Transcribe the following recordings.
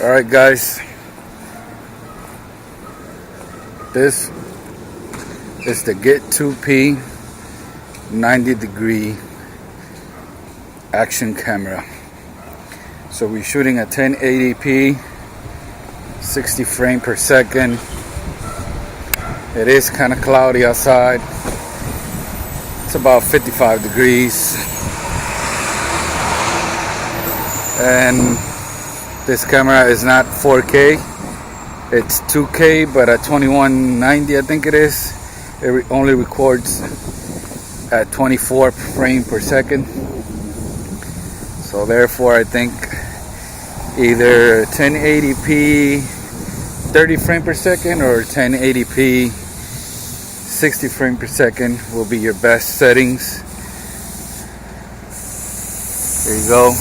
Alright guys, this is the Git2P 90-degree action camera. So we're shooting at 1080p, 60 frames per second. It is kind of cloudy outside. It's about 55 degrees. And this camera is not 4K, it's 2K, but at 2190 I think it is. It only records at 24 frames per second. So therefore I think either 1080p 30 frames per second or 1080p 60 frames per second will be your best settings. There you go.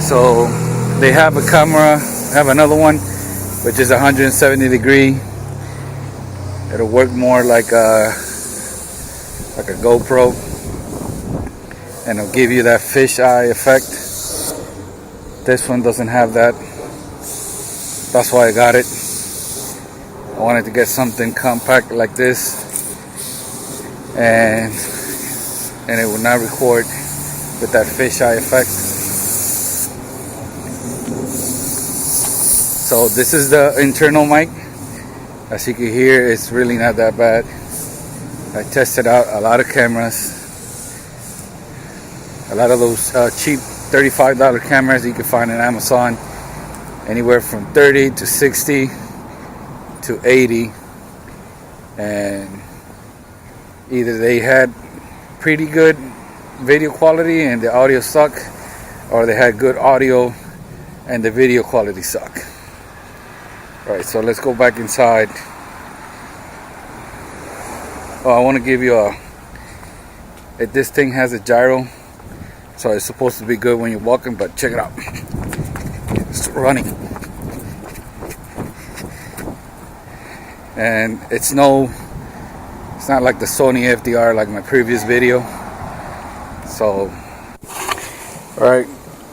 So they have a camera, have another one which is 170 degree. It'll work more like a GoPro, and it'll give you that fisheye effect. This one doesn't have that. That's why I got it. I wanted to get something compact like this, and it will not record with that fisheye effect. So this is the internal mic. As you can hear, it's really not that bad. I tested out a lot of cameras, a lot of those cheap $35 cameras you can find on Amazon, anywhere from 30 to 60 to 80, and either they had pretty good video quality and the audio sucked, or they had good audio and the video quality sucked. Alright, so let's go back inside. Oh, I want to give you this thing has a gyro, so it's supposed to be good when you're walking, but check it out. It's running. And it's not like the Sony FDR like my previous video. So, alright,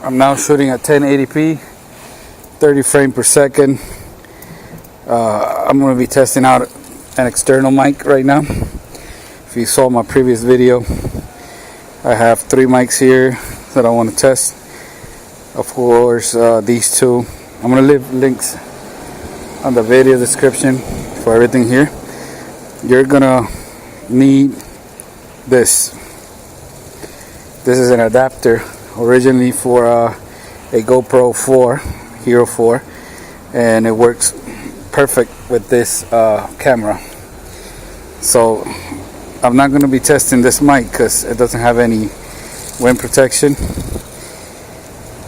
I'm now shooting at 1080p, 30 frames per second. I'm going to be testing out an external mic right now. If you saw my previous video, I have 3 mics here that I want to test. Of course, these two. I'm going to leave links on the video description for everything here. You're going to need this. This is an adapter originally for a GoPro 4, Hero 4, and it works perfect with this camera. So I'm not going to be testing this mic because it doesn't have any wind protection.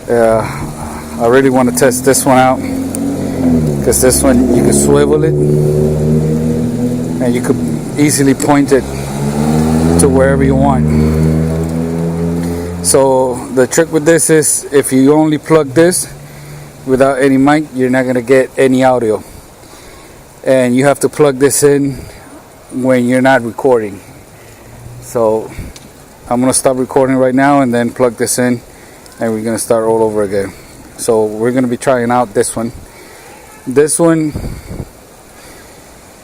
I really want to test this one out because this one you can swivel it and you could easily point it to wherever you want. So the trick with this is if you only plug this without any mic, you're not going to get any audio. And you have to plug this in when you're not recording. So I'm going to stop recording right now and then plug this in, and we're going to start all over again. So we're going to be trying out this one. This one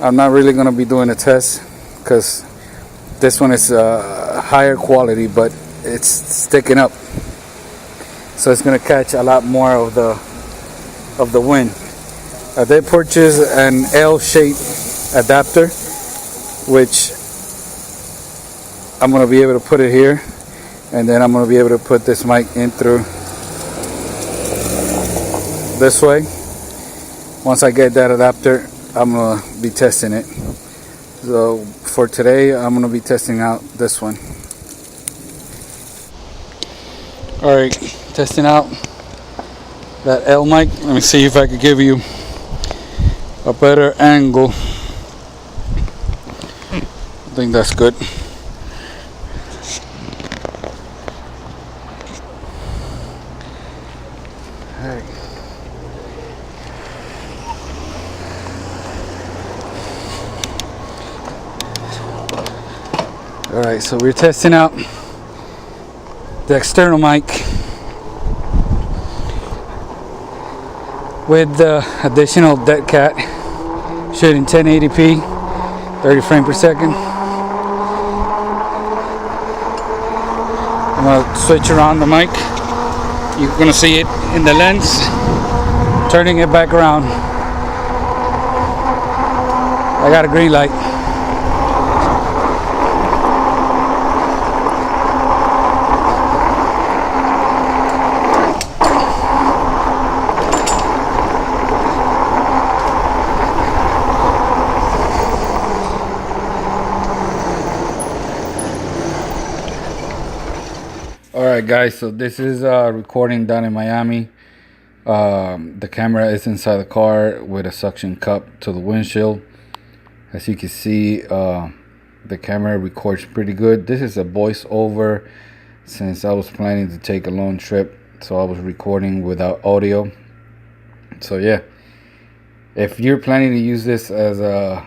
I'm not really going to be doing a test because this one is higher quality, but it's sticking up, so it's going to catch a lot more of the wind. I did purchase an L-shaped adapter, which I'm going to be able to put it here, and then I'm going to be able to put this mic in through this way. Once I get that adapter, I'm going to be testing it. So for today, I'm going to be testing out this one. Alright, testing out that L mic. Let me see if I could give you a better angle. I think that's good. Alright. Alright, so we're testing out the external mic. with the additional dead cat, shooting 1080p, 30 frames per second. I'm gonna switch around the mic. You're gonna see it in the lens, turning it back around. I got a green light. Alright guys, so this is recording done in Miami. The camera is inside the car with a suction cup to the windshield. As you can see, the camera records pretty good. This is a voiceover since I was planning to take a long trip, so I was recording without audio. So yeah, if you're planning to use this as a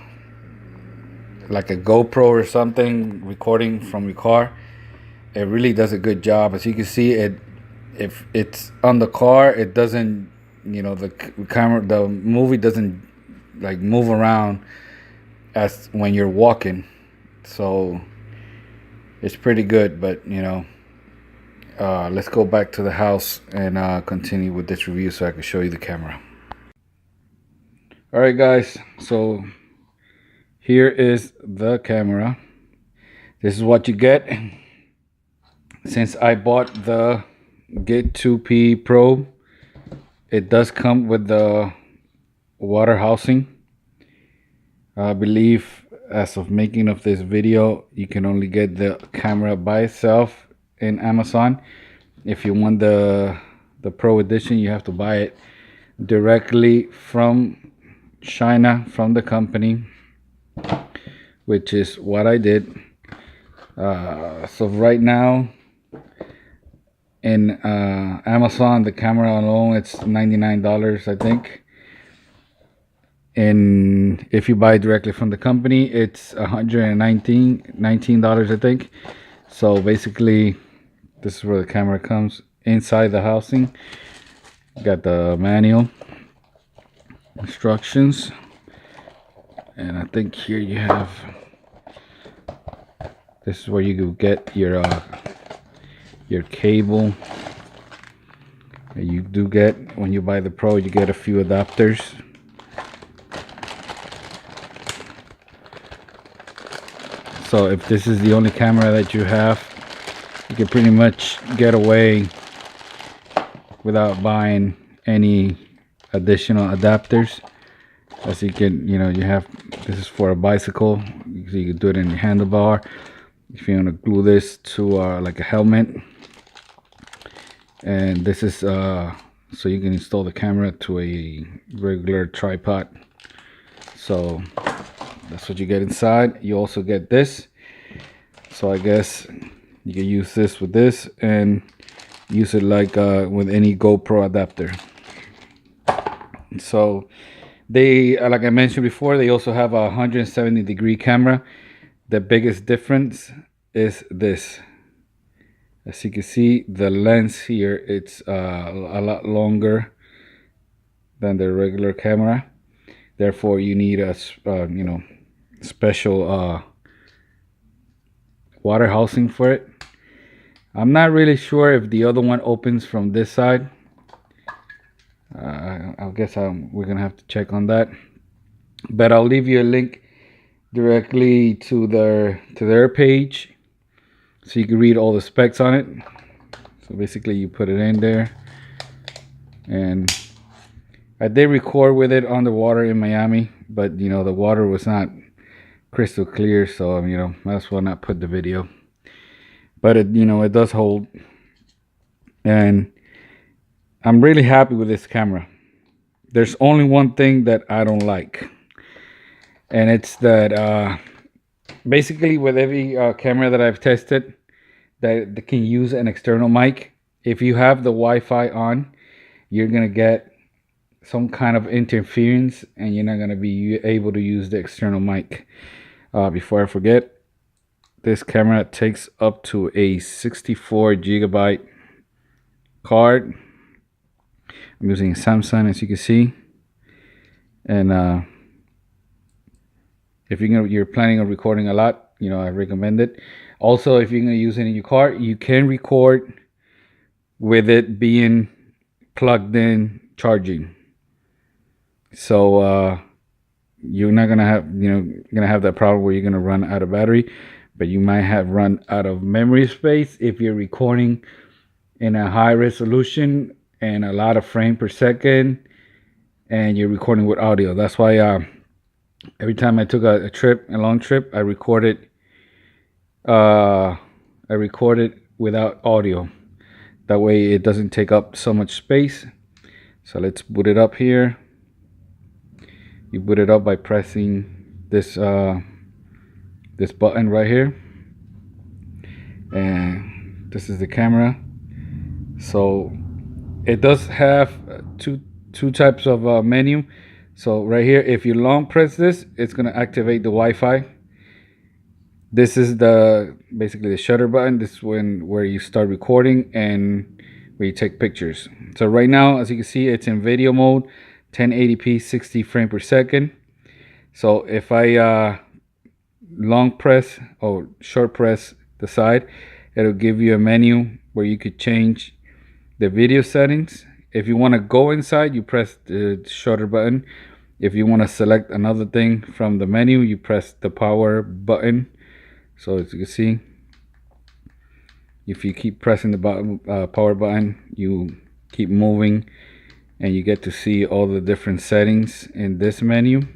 like a GoPro or something, recording from your car, it really does a good job. As you can see, if it's on the car, it doesn't, you know, the camera, the movie doesn't like move around as when you're walking. So it's pretty good. But you know, let's go back to the house and continue with this review so I can show you the camera. All right guys, so here is the camera. This is what you get. Since I bought the Git2P Pro, it does come with the water housing. I believe as of making of this video, you can only get the camera by itself in Amazon. If you want the Pro edition, you have to buy it directly from China, from the company, which is what I did. So right now in Amazon, the camera alone, it's $99, I think. And if you buy directly from the company, it's $19, I think. So basically, this is where the camera comes inside the housing. Got the manual instructions, and I think here you have, this is where you get your cable. You do get, when you buy the Pro, you get a few adapters. So if this is the only camera that you have, you can pretty much get away without buying any additional adapters. As you can, you know, you have, this is for a bicycle, so you can do it in your handlebar. If you want to glue this to like a helmet, and this is so you can install the camera to a regular tripod. So that's what you get inside. You also get this, so I guess you can use this with this and use it like with any GoPro adapter. So they, like I mentioned before, they also have a 170-degree camera. The biggest difference is this. As you can see, the lens here, it's a lot longer than the regular camera. Therefore, you need a you know, special water housing for it. I'm not really sure if the other one opens from this side. I guess we're gonna have to check on that. But I'll leave you a link directly to their page, so you can read all the specs on it. So basically, you put it in there, and I did record with it on the water in Miami, but you know, the water was not crystal clear, so you know, might as well not put the video. But it, you know, it does hold, and I'm really happy with this camera. There's only one thing that I don't like, and it's that basically with every camera that I've tested that can use an external mic, if you have the Wi-Fi on, you're gonna get some kind of interference and you're not gonna be able to use the external mic. Before I forget, this camera takes up to a 64 gigabyte card. I'm using a Samsung, as you can see. And if you're planning on recording a lot, I recommend it. Also, if you're going to use it in your car, you can record with it being plugged in charging. So you're not gonna have that problem where you're gonna run out of battery, but you might have run out of memory space if you're recording in a high resolution and a lot of frame per second, and you're recording with audio. That's why every time I took a long trip, I recorded without audio. That way it doesn't take up so much space. So let's boot it up here. You boot it up by pressing this this button right here, and this is the camera. So it does have two types of menu. So right here, if you long press this, it's gonna activate the Wi-Fi. This is basically the shutter button. This is where you start recording and where you take pictures. So right now, as you can see, it's in video mode, 1080p, 60 frames per second. So if I long press or short press the side, it'll give you a menu where you could change the video settings. If you want to go inside, you press the shutter button. If you want to select another thing from the menu, you press the power button. So as you can see, if you keep pressing the power button, you keep moving and you get to see all the different settings in this menu.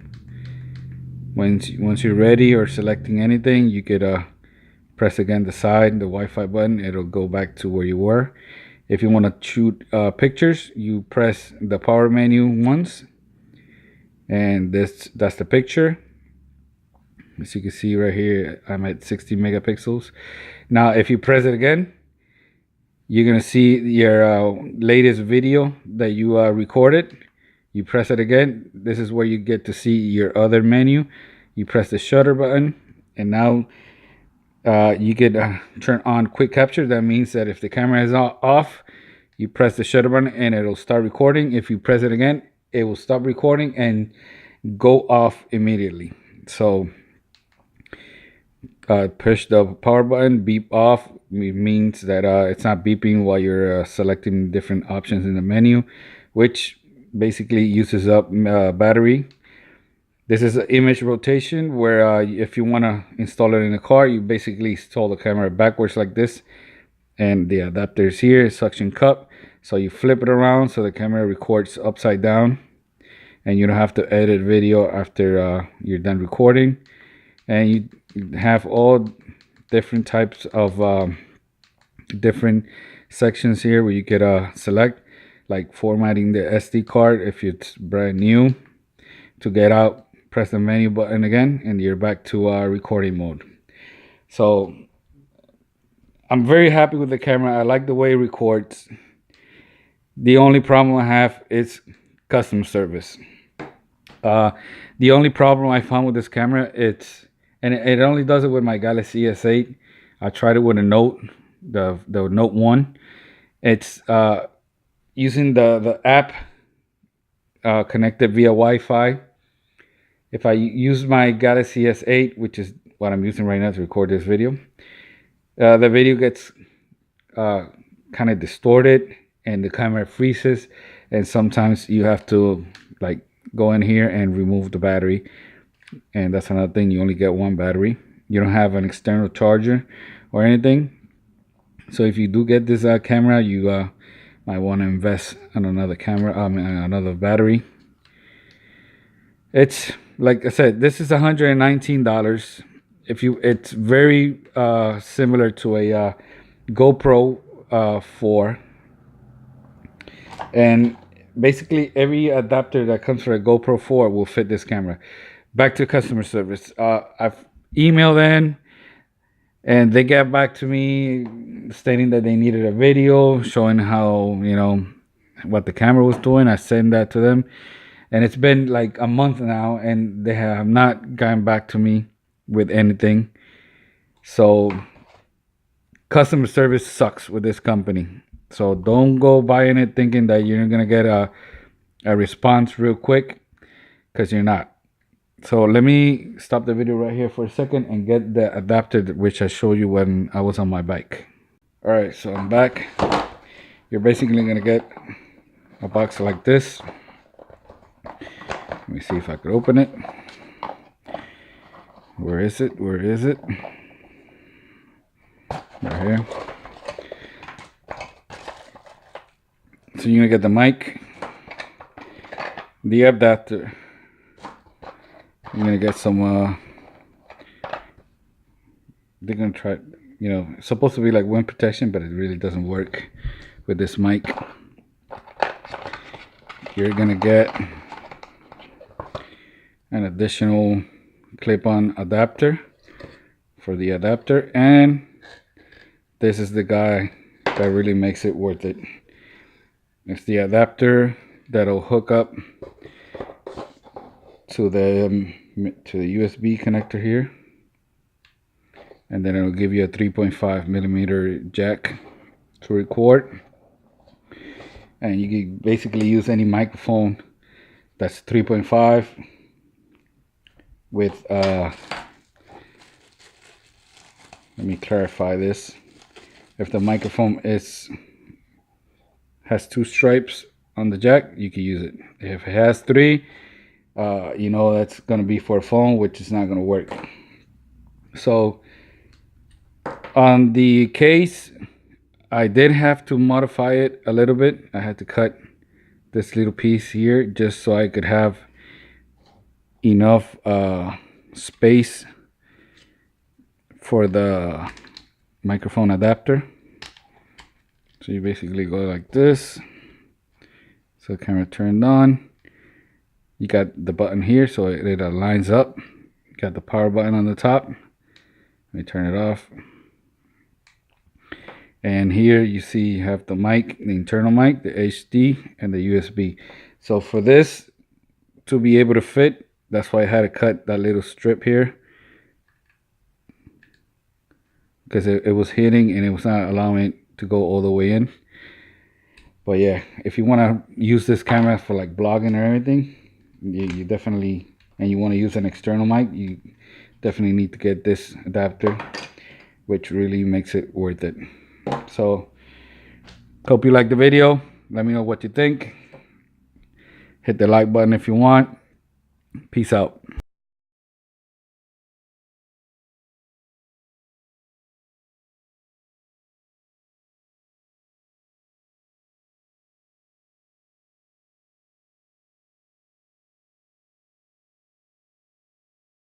Once you're ready or selecting anything, you could press again the side, the Wi-Fi button. It'll go back to where you were. If you want to shoot pictures, you press the power menu once, and that's the picture. As you can see right here, I'm at 60 megapixels. Now if you press it again, you're gonna see your latest video that you recorded. You press it again, this is where you get to see your other menu. You press the shutter button, and now you could turn on quick capture. That means that if the camera is off, you press the shutter button and it'll start recording. If you press it again, it will stop recording and go off immediately. So push the power button, beep off. It means that it's not beeping while you're selecting different options in the menu, which basically uses up battery. This is an image rotation where if you want to install it in a car, you basically install the camera backwards like this, and the adapter is here, suction cup. So you flip it around so the camera records upside down, and you don't have to edit video after you're done recording. And you have all different types of different sections here where you could select, like formatting the SD card if it's brand new. To get out, press the menu button again, and you're back to recording mode. So I'm very happy with the camera. I like the way it records. The only problem I have is customer service. The only problem I found with this camera, and it only does it with my Galaxy S8. I tried it with a Note, the Note 1. It's using the app connected via Wi-Fi. If I use my Galaxy S8, which is what I'm using right now to record this video, the video gets kind of distorted and the camera freezes, and sometimes you have to like go in here and remove the battery. And that's another thing, you only get one battery. You don't have an external charger or anything. So if you do get this camera, you might want to invest in another camera, another battery. It's like I said, this is $119. It's very similar to a GoPro 4, and basically every adapter that comes for a GoPro 4 will fit this camera. Back to customer service. I've emailed them, and they got back to me stating that they needed a video showing how, what the camera was doing. I sent that to them, and it's been like a month now, and they have not gotten back to me with anything. So customer service sucks with this company. So don't go buying it thinking that you're gonna get a response real quick, because you're not. So let me stop the video right here for a second and get the adapter, which I showed you when I was on my bike. All right, so I'm back. You're basically gonna get a box like this. Let me see if I could open it. Where is it? Where is it? Right here. So you're gonna get the mic, the adapter. You're gonna get some they're gonna try, you know, it's supposed to be like wind protection, but it really doesn't work with this mic. You're gonna get an additional clip-on adapter for the adapter, and this is the guy that really makes it worth it. It's the adapter that'll hook up to the USB connector here, and then it'll give you a 3.5 millimeter jack to record, and you can basically use any microphone that's 3.5 with let me clarify this. If the microphone has 2 stripes on the jack, you can use it. If it has 3, you know that's going to be for a phone, which is not going to work. So on the case, I did have to modify it a little bit. I had to cut this little piece here just so I could have enough space for the microphone adapter. So you basically go like this. So camera turned on. You got the button here so it lines up. You got the power button on the top. Let me turn it off. And here you see you have the mic, the internal mic, the HD, and the USB. So for this to be able to fit, that's why I had to cut that little strip here, because it was hitting and it was not allowing it to go all the way in. But yeah, if you want to use this camera for like blogging or everything, you definitely, and you want to use an external mic, you definitely need to get this adapter, which really makes it worth it. So hope you like the video. Let me know what you think. Hit the like button if you want. Peace out.